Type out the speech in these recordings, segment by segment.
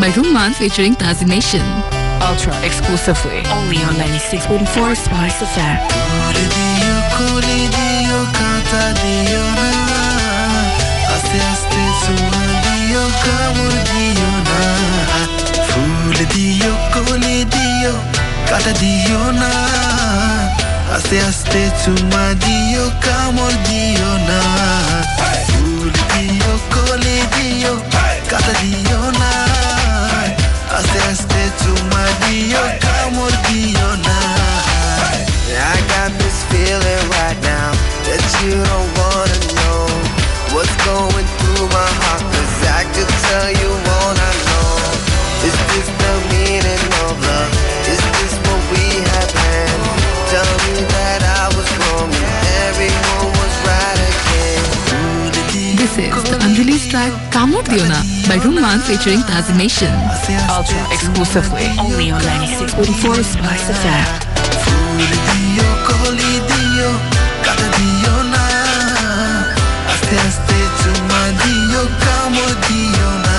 by Rumman featuring Tazzy Nation. Ultra exclusively only on 96.4 Spice FM. Kata diyo na Aste aste chuma diyo kamor diyo na Ful diyo koli diyo Kata diyo na Aste aste chuma diyo kamor diyo na I got this feeling right now That you don't wanna know What's going through my heart Cause I could tell you all I know Is this the meaning of love? Is this what we have planned? Tell me that I was wrong and everyone was right again. This is the unreleased track Kamor Diyo Na by Rumman featuring Tazzy Nation. Ultra exclusively only on 96.4 Spice FM. Aste aste chuma diyo kamor diyo na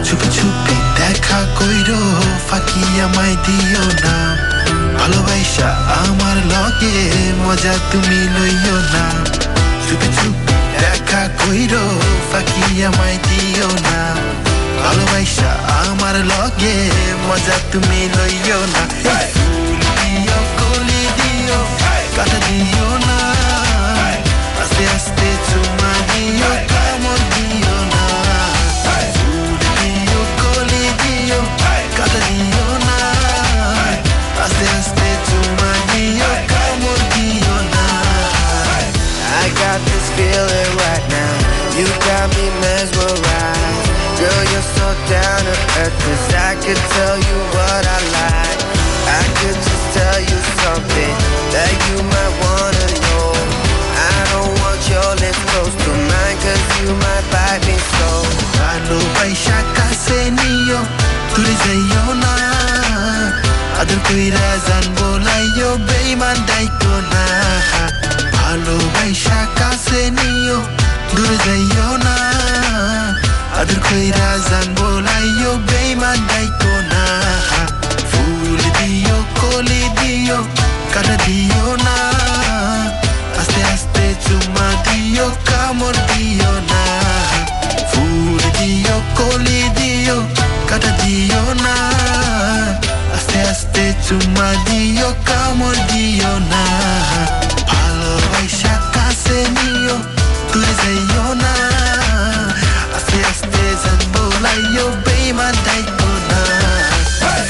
Chupi chupi dekha koiro ফাঁকি আমায় দিও না ভালোবাসা আমার লগে মজা তুমি লইও না চুপি চুপি দেখা কইরো ফাঁকি আমায় দিও না ভালোবাসা আমার লগে মজা তুমি লইও না ফুল দিও কলি দিও কাটা দিও না আস্তে আস্তে চুমা দিও কামড় দিও না ফুল দিও কলি দিও কাটা দিও না আস্তে আস্তে চুমা দিও কামড় দিও না I got this feeling right now You got me mesmerized Girl, you're so down to earth Cause I could tell you what I like I could just tell you something That you might wanna know I don't want your lips close to mine Cause you might bite me so ভালোবাসা কাছে নিও দূরে যাইও না আদর কইরা জানবো লাইও বেঈমান ডাইকো না ভালোবাসা কাছে নিও দূরে যাইও না আদর কইরা জানবো লাইও বেঈমান ডাইকো না ফুল দিও কলি দিও কাটা দিও না আস্তে আস্তে চুমা দিও কামড় দিও না ফুল দিও কলি দিও কাটা দিও না আস্তে আস্তে চুমা দিও কামড় দিও না ভালোবাসা কাছে নিও দূরে যাইও না আস্তে আস্তে জানবো লাইও বেঈমান ডাইকো না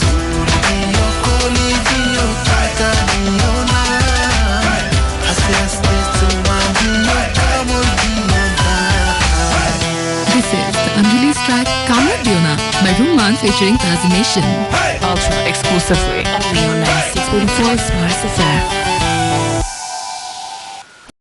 ফুল দিও কলি দিও কাটা দিও না আস্তে আস্তে চুমা দিও কামড় দিও না This is the unreleased track Kamor Diyo Na by Rumman featuring Tazzy Nation. Ultra exclusively only on 96.4 Spice FM.